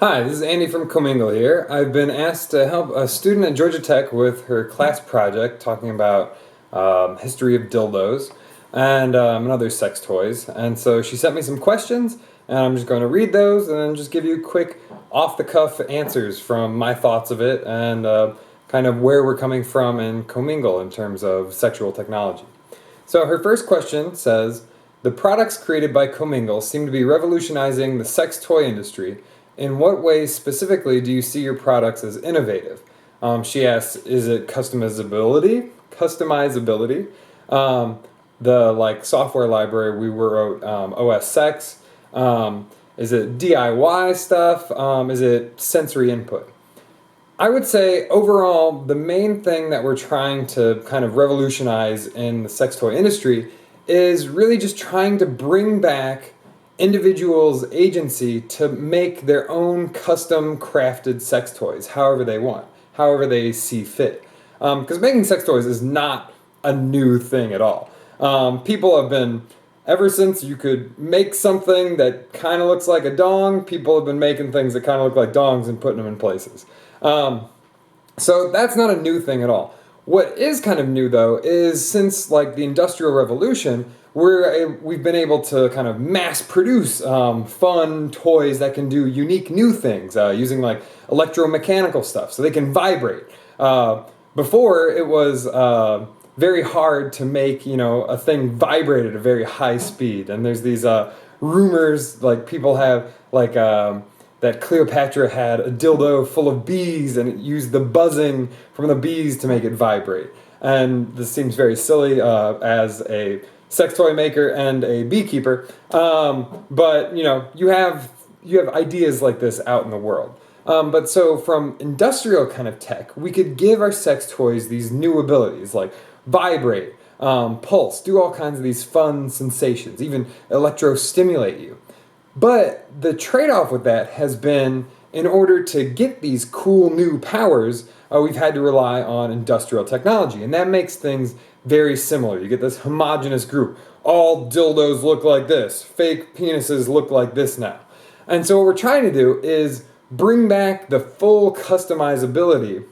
Hi, this is Andy from Comingle here. I've been asked to help a student at Georgia Tech with her class project talking about history of dildos and other sex toys. And so she sent me some questions, and I'm just going to read those and then just give you quick off-the-cuff answers from my thoughts of it and kind of where we're coming from in Comingle in terms of sexual technology. So her first question says, the products created by Comingle seem to be revolutionizing the sex toy industry. In what ways specifically do you see your products as innovative? She asks, is it customizability? The software library we wrote OS Sex. Is it DIY stuff? Is it sensory input? I would say overall, the main thing that we're trying to kind of revolutionize in the sex toy industry is really just trying to bring back individuals' agency to make their own custom crafted sex toys however they want, however they see fit. Because making sex toys is not a new thing at all. People have been, ever since you could make something that kind of looks like a dong, people have been making things that kind of look like dongs and putting them in places. So that's not a new thing at all. What is kind of new though is since the Industrial Revolution, we've been able to kind of mass produce fun toys that can do unique new things using electromechanical stuff so they can vibrate. Before it was very hard to make a thing vibrate at a very high speed, and there's these rumors people have that Cleopatra had a dildo full of bees and it used the buzzing from the bees to make it vibrate. And this seems very silly as a sex toy maker and a beekeeper, but you have ideas like this out in the world. But so from industrial kind of tech, we could give our sex toys these new abilities like vibrate, pulse, do all kinds of these fun sensations, even electrostimulate you. But the trade-off with that has been, in order to get these cool new powers, we've had to rely on industrial technology, and that makes things very similar. You get this homogeneous group. All dildos look like this. Fake penises look like this now. And so what we're trying to do is bring back the full customizability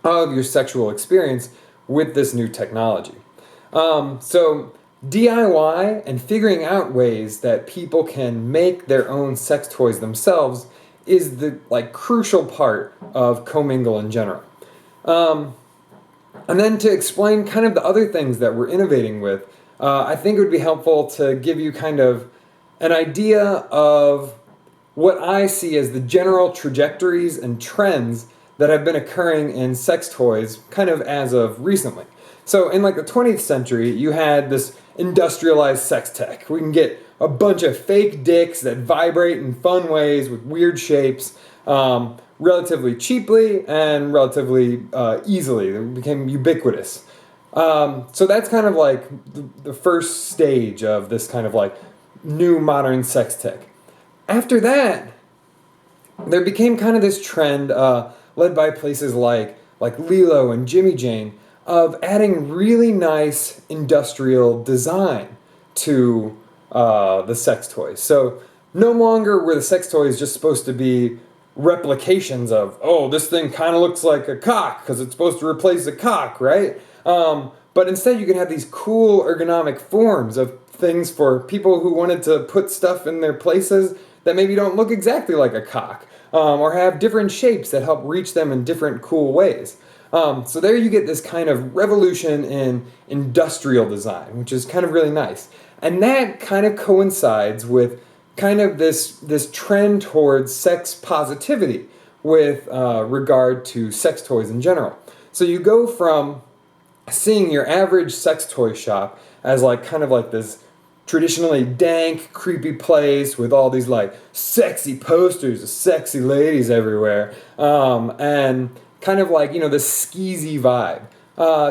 of your sexual experience with this new technology. So DIY and figuring out ways that people can make their own sex toys themselves is the crucial part of Comingle in general. And then to explain kind of the other things that we're innovating with, I think it would be helpful to give you kind of an idea of what I see as the general trajectories and trends that have been occurring in sex toys kind of as of recently. So in the 20th century, you had this industrialized sex tech. We can get a bunch of fake dicks that vibrate in fun ways with weird shapes, relatively cheaply and relatively easily. They became ubiquitous. So that's kind of the first stage of this kind of new modern sex tech. After that, there became kind of this trend led by places like Lilo and Jimmy Jane of adding really nice industrial design to the sex toys. So no longer were the sex toys just supposed to be replications of, oh, this thing kind of looks like a cock because it's supposed to replace a cock, right? But instead you can have these cool ergonomic forms of things for people who wanted to put stuff in their places that maybe don't look exactly like a cock, or have different shapes that help reach them in different cool ways. So there you get this kind of revolution in industrial design, which is kind of really nice. And that kind of coincides with kind of this trend towards sex positivity with regard to sex toys in general. So you go from seeing your average sex toy shop as this traditionally dank, creepy place with all these sexy posters of sexy ladies everywhere, and kind of this skeezy vibe,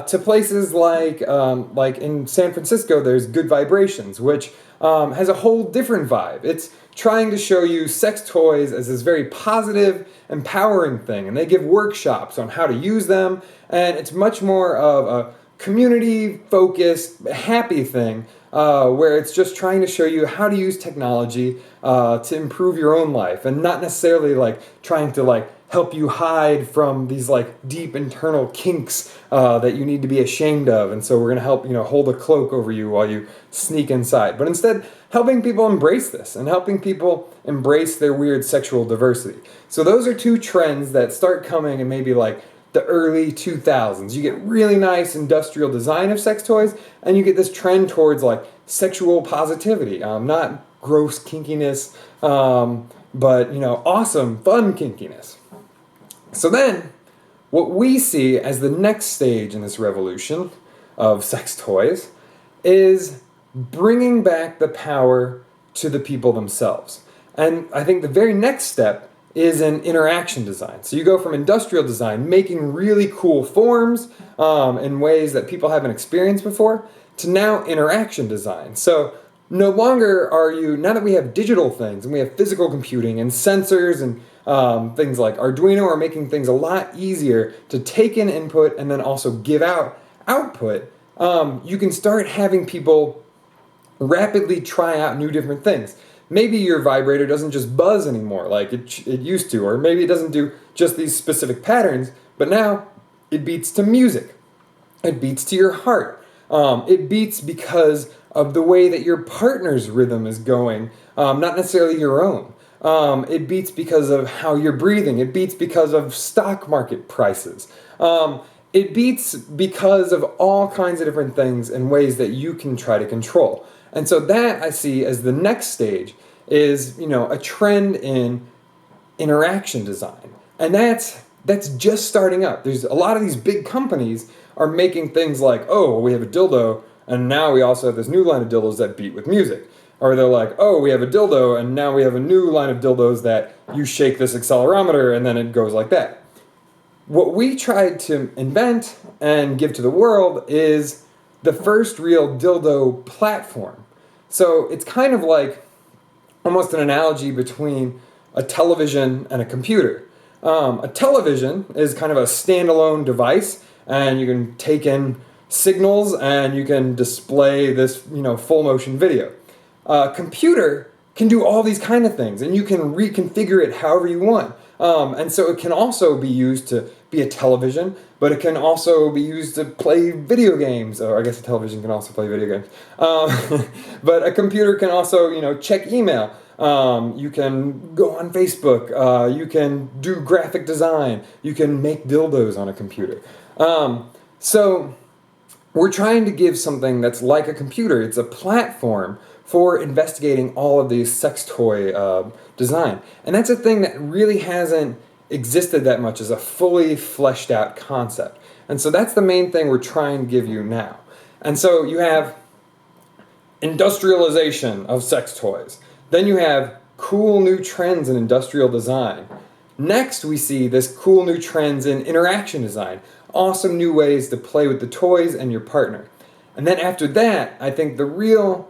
to places like in San Francisco, there's Good Vibrations, which has a whole different vibe. It's trying to show you sex toys as this very positive, empowering thing, and they give workshops on how to use them, and it's much more of a community-focused, happy thing where it's just trying to show you how to use technology to improve your own life, and not necessarily like trying to like help you hide from these like deep internal kinks that you need to be ashamed of, and so we're going to help hold a cloak over you while you sneak inside, but instead helping people embrace this and helping people embrace their weird sexual diversity. So those are two trends that start coming in maybe like the early 2000s. You get really nice industrial design of sex toys, and you get this trend towards like sexual positivity, not gross kinkiness, but awesome fun kinkiness. So then what we see as the next stage in this revolution of sex toys is bringing back the power to the people themselves. And I think the very next step is in interaction design. So you go from industrial design, making really cool forms in ways that people haven't experienced before, to now interaction design. So no longer now that we have digital things and we have physical computing and sensors and things like Arduino, are making things a lot easier to take in input and then also give out output. You can start having people rapidly try out new different things. Maybe your vibrator doesn't just buzz anymore like it used to, or maybe it doesn't do just these specific patterns, but now it beats to music. It beats to your heart. It beats because of the way that your partner's rhythm is going, not necessarily your own. It beats because of how you're breathing. It beats because of stock market prices. It beats because of all kinds of different things and ways that you can try to control. And so that I see as the next stage is, a trend in interaction design. And that's just starting up. There's a lot of these big companies are making things like, oh, we have a dildo, and now we also have this new line of dildos that beat with music. Or they're like, oh, we have a dildo, and now we have a new line of dildos that you shake this accelerometer, and then it goes like that. What we tried to invent and give to the world is the first real dildo platform. So it's kind of like almost an analogy between a television and a computer. A television is kind of a standalone device, and you can take in signals and you can display this, full motion video. A computer can do all these kind of things, and you can reconfigure it however you want. And so it can also be used to be a television, but it can also be used to play video games. Or I guess a television can also play video games. But a computer can also, check email. You can go on Facebook. You can do graphic design. You can make dildos on a computer. So we're trying to give something that's like a computer. It's a platform for investigating all of these sex toy design. And that's a thing that really hasn't existed that much as a fully fleshed out concept. And so that's the main thing we're trying to give you now. And so you have industrialization of sex toys. Then you have cool new trends in industrial design. Next, we see this cool new trends in interaction design. Awesome new ways to play with the toys and your partner. And then after that, I think the real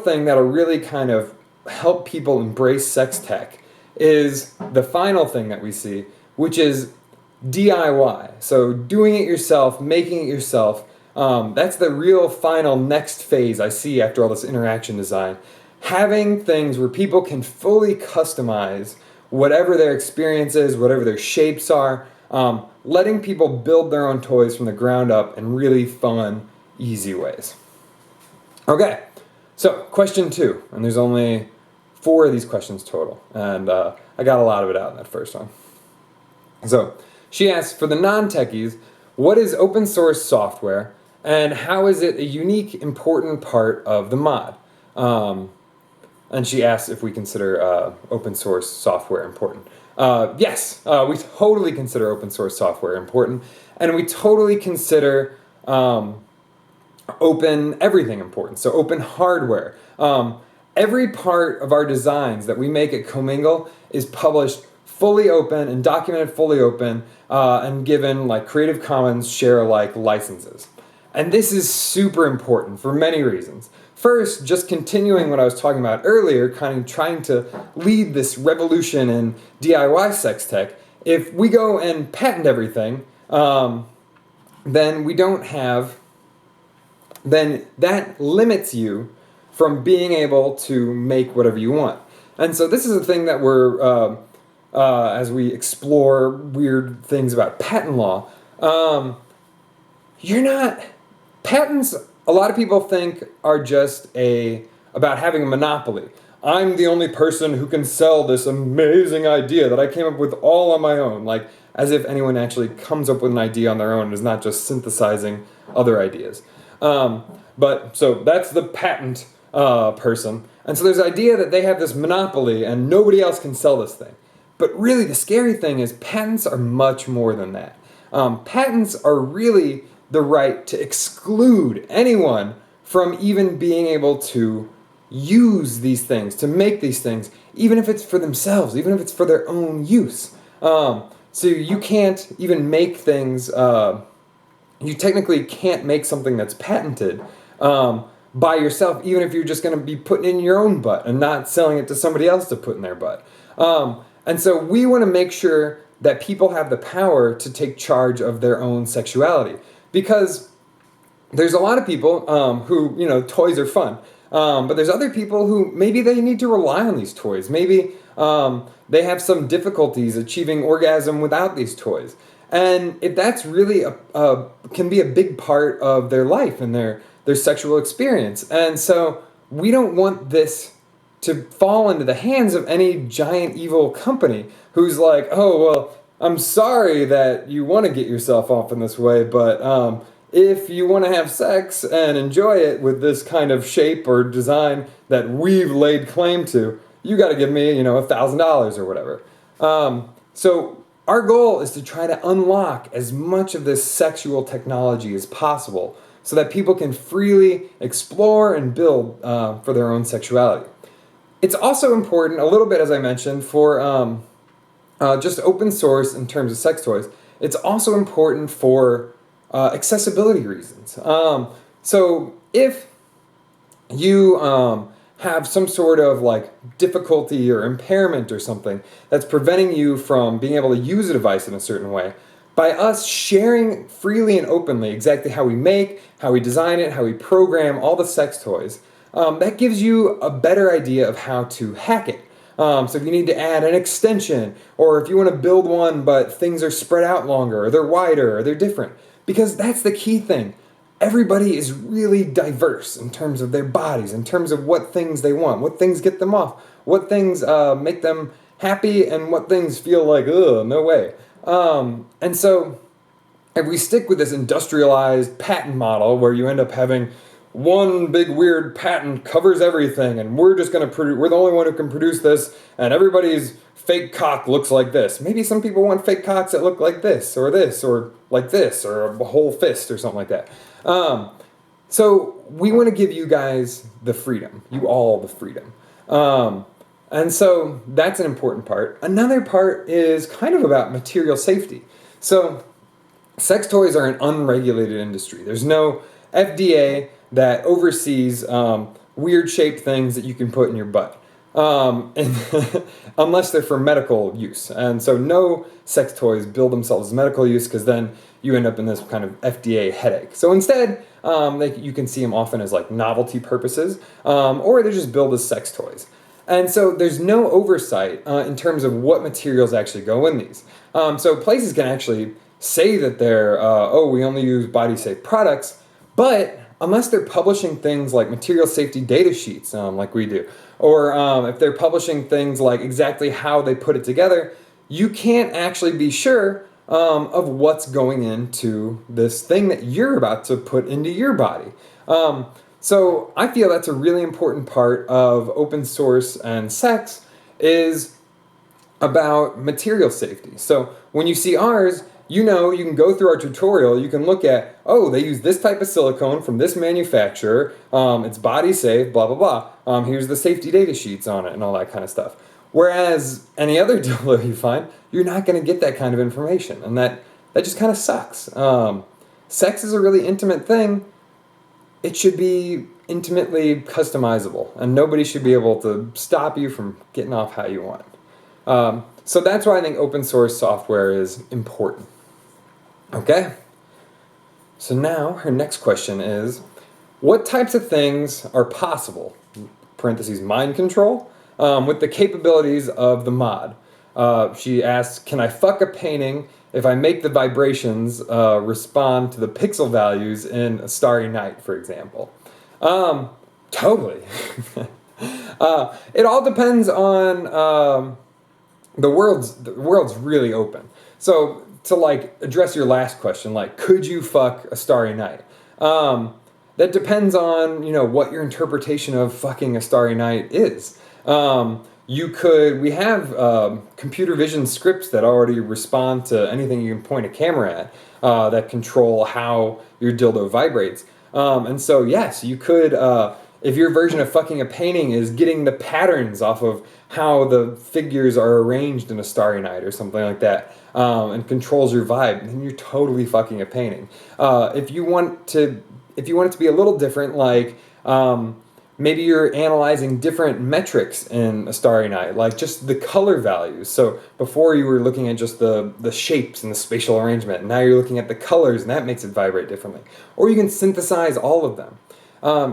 thing that'll really kind of help people embrace sex tech is the final thing that we see, which is DIY. So doing it yourself, making it yourself. That's the real final next phase I see after all this interaction design. Having things where people can fully customize whatever their experience is, whatever their shapes are, letting people build their own toys from the ground up in really fun, easy ways. Okay, so question 2, and there's only 4 of these questions total, and I got a lot of it out in that first one. So she asks, for the non-techies, what is open source software, and how is it a unique, important part of the mod? And she asks if we consider open source software important. Yes, we totally consider open source software important, and we totally consider open everything important, so open hardware. Every part of our designs that we make at Comingle is published fully open and documented fully open and given like Creative Commons share-alike licenses. And this is super important for many reasons. First, just continuing what I was talking about earlier, kind of trying to lead this revolution in DIY sex tech, if we go and patent everything, then we don't have then that limits you from being able to make whatever you want. And so this is a thing that as we explore weird things about patent law, you're not, patents, a lot of people think are just about having a monopoly. I'm the only person who can sell this amazing idea that I came up with all on my own. Like, as if anyone actually comes up with an idea on their own and is not just synthesizing other ideas. But so that's the patent person. And so there's the idea that they have this monopoly and nobody else can sell this thing. But really the scary thing is patents are much more than that. Patents are really the right to exclude anyone from even being able to use these things, to make these things, even if it's for themselves, even if it's for their own use. So you can't even make things, you technically can't make something that's patented by yourself, even if you're just going to be putting it in your own butt and not selling it to somebody else to put in their butt. And so we want to make sure that people have the power to take charge of their own sexuality. Because there's a lot of people who, toys are fun. But there's other people who maybe they need to rely on these toys. Maybe they have some difficulties achieving orgasm without these toys. And if that's really can be a big part of their life and their sexual experience. And so we don't want this to fall into the hands of any giant evil company who's like, oh, well, I'm sorry that you want to get yourself off in this way, but if you want to have sex and enjoy it with this kind of shape or design that we've laid claim to, you got to give me, $1,000 or whatever. So our goal is to try to unlock as much of this sexual technology as possible so that people can freely explore and build for their own sexuality. It's also important, a little bit as I mentioned, for just open source in terms of sex toys. It's also important for accessibility reasons. So if you have some sort of difficulty or impairment or something that's preventing you from being able to use a device in a certain way, by us sharing freely and openly exactly how we make, how we design it, how we program all the sex toys, that gives you a better idea of how to hack it. So if you need to add an extension, or if you want to build one but things are spread out longer, or they're wider, or they're different, because that's the key thing. Everybody is really diverse in terms of their bodies, in terms of what things they want, what things get them off, what things make them happy, and what things feel like, ugh, no way. And so if we stick with this industrialized patent model where you end up having one big weird patent covers everything, and we're just going to we're the only one who can produce this, and everybody's fake cock looks like this. Maybe some people want fake cocks that look like this, or like this, or a whole fist, or something like that. So we want to give you guys the freedom, you all the freedom. And so that's an important part. Another part is kind of about material safety. So sex toys are an unregulated industry. There's no FDA that oversees weird shaped things that you can put in your butt, unless they're for medical use. And so no sex toys build themselves as medical use, because then you end up in this kind of FDA headache. So instead, you can see them often as novelty purposes, or they're just billed as sex toys. And so there's no oversight in terms of what materials actually go in these. So places can actually say that they're, we only use body-safe products, but unless they're publishing things like material safety data sheets, like we do, or if they're publishing things like exactly how they put it together, you can't actually be sure of what's going into this thing that you're about to put into your body. So I feel that's a really important part of open source and sex, is about material safety. So when you see ours, you can go through our tutorial, you can look at, they use this type of silicone from this manufacturer, it's body safe, blah, blah, blah. Here's the safety data sheets on it and all that kind of stuff. Whereas any other dildo you find, you're not going to get that kind of information. And that just kind of sucks. Sex is a really intimate thing. It should be intimately customizable, and nobody should be able to stop you from getting off how you want. So that's why I think open source software is important. Okay? So now her next question is, what types of things are possible, parentheses, mind control, with the capabilities of the mod? She asks, can I fuck a painting if I make the vibrations respond to the pixel values in A Starry Night, for example? Totally. It all depends on the world's really open. So to like address your last question, like could you fuck a starry night? That depends on what your interpretation of fucking a starry night is. We have computer vision scripts that already respond to anything you can point a camera at that control how your dildo vibrates. And so yes, you could. If your version of fucking a painting is getting the patterns off of how the figures are arranged in A Starry Night or something like that, and controls your vibe, then you're totally fucking a painting. If you want it to be a little different, like maybe you're analyzing different metrics in A Starry Night, like just the color values. So before you were looking at just the shapes and the spatial arrangement, now you're looking at the colors, and that makes it vibrate differently. Or you can synthesize all of them.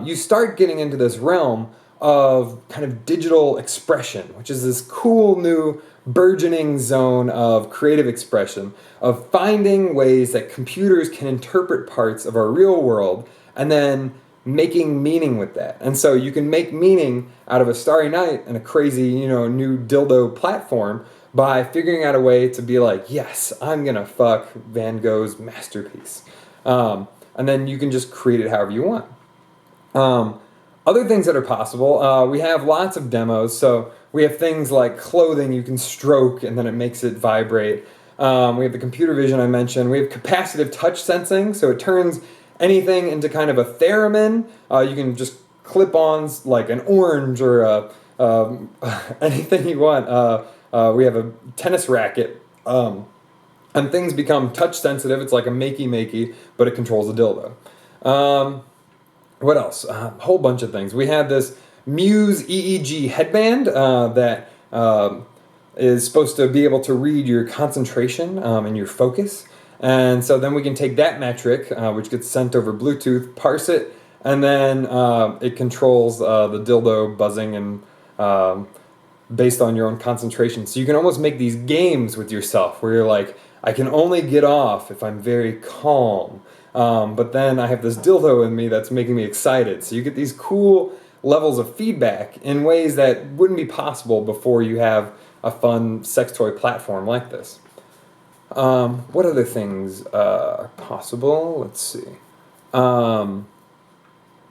You start getting into this realm of kind of digital expression, which is this cool new burgeoning zone of creative expression, of finding ways that computers can interpret parts of our real world and then making meaning with that. And so you can make meaning out of A Starry Night and a crazy, new dildo platform by figuring out a way to be like, yes, I'm gonna fuck Van Gogh's masterpiece. And then you can just create it however you want. Other things that are possible, we have lots of demos. So we have things like clothing you can stroke and then it makes it vibrate. We have the computer vision I mentioned. We have capacitive touch sensing, so it turns anything into kind of a theremin. You can just clip on like an orange or anything you want. We have a tennis racket, and things become touch sensitive. It's like a makey, but it controls a dildo. What else? A whole bunch of things. We have this Muse EEG headband that is supposed to be able to read your concentration and your focus. And so then we can take that metric, which gets sent over Bluetooth, parse it, and then it controls the dildo buzzing and based on your own concentration. So you can almost make these games with yourself where you're like, I can only get off if I'm very calm. But then I have this dildo in me that's making me excited. So you get these cool levels of feedback in ways that wouldn't be possible before you have a fun sex toy platform like this. What other things are possible? Let's see. I'm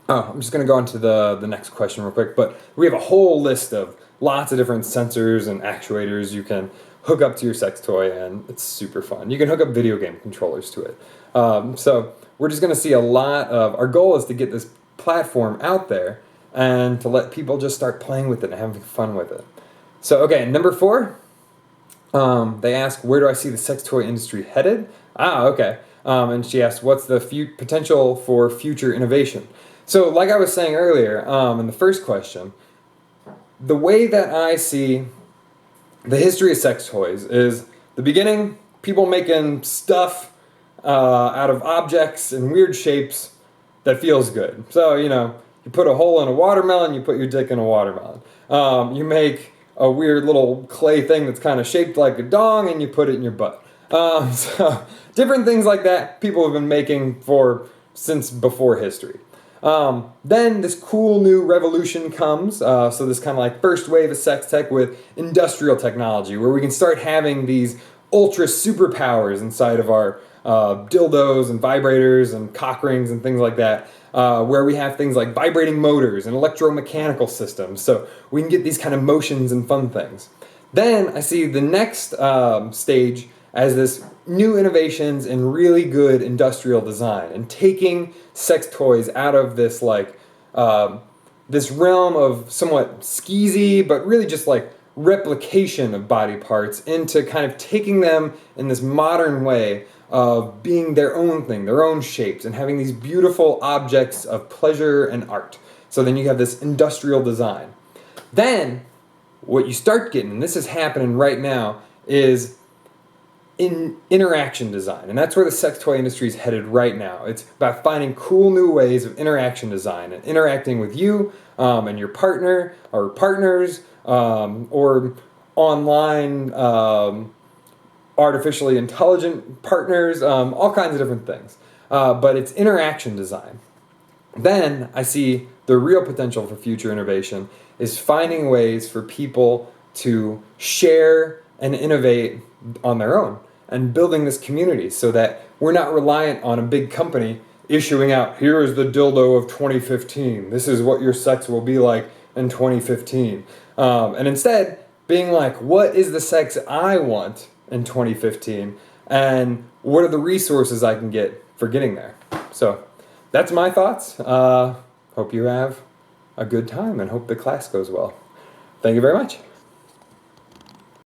just going to go on to the next question real quick. But we have a whole list of lots of different sensors and actuators you can hook up to your sex toy, and it's super fun. You can hook up video game controllers to it. So we're just going to see a lot of, our goal is to get this platform out there and to let people just start playing with it and having fun with it. So, okay, number 4, they ask, where do I see the sex toy industry headed? Okay. And she asked, what's the potential for future innovation? So, like I was saying earlier in the first question, the way that I see the history of sex toys is the beginning, people making stuff out of objects and weird shapes that feels good. So, you put a hole in a watermelon, you put your dick in a watermelon. You make a weird little clay thing that's kind of shaped like a dong and you put it in your butt. So different things like that people have been making since before history. Then this cool new revolution comes, so this kind of like first wave of sex tech with industrial technology, where we can start having these ultra superpowers inside of our dildos and vibrators and cock rings and things like that, where we have things like vibrating motors and electromechanical systems, so we can get these kind of motions and fun things. Then I see the next stage as this new innovations in really good industrial design and taking sex toys out of this this realm of somewhat skeezy but really just like replication of body parts into kind of taking them in this modern way of being their own thing, their own shapes, and having these beautiful objects of pleasure and art. So then you have this industrial design. Then what you start getting, and this is happening right now, is in interaction design, and that's where the sex toy industry is headed right now. It's about finding cool new ways of interaction design and interacting with you and your partner or partners or online artificially intelligent partners, all kinds of different things. But it's interaction design. Then I see the real potential for future innovation is finding ways for people to share and innovate on their own and building this community so that we're not reliant on a big company issuing out, here is the dildo of 2015. This is what your sex will be like in 2015. And instead, being like, what is the sex I want in 2015? And what are the resources I can get for getting there? So that's my thoughts. Hope you have a good time and hope the class goes well. Thank you very much.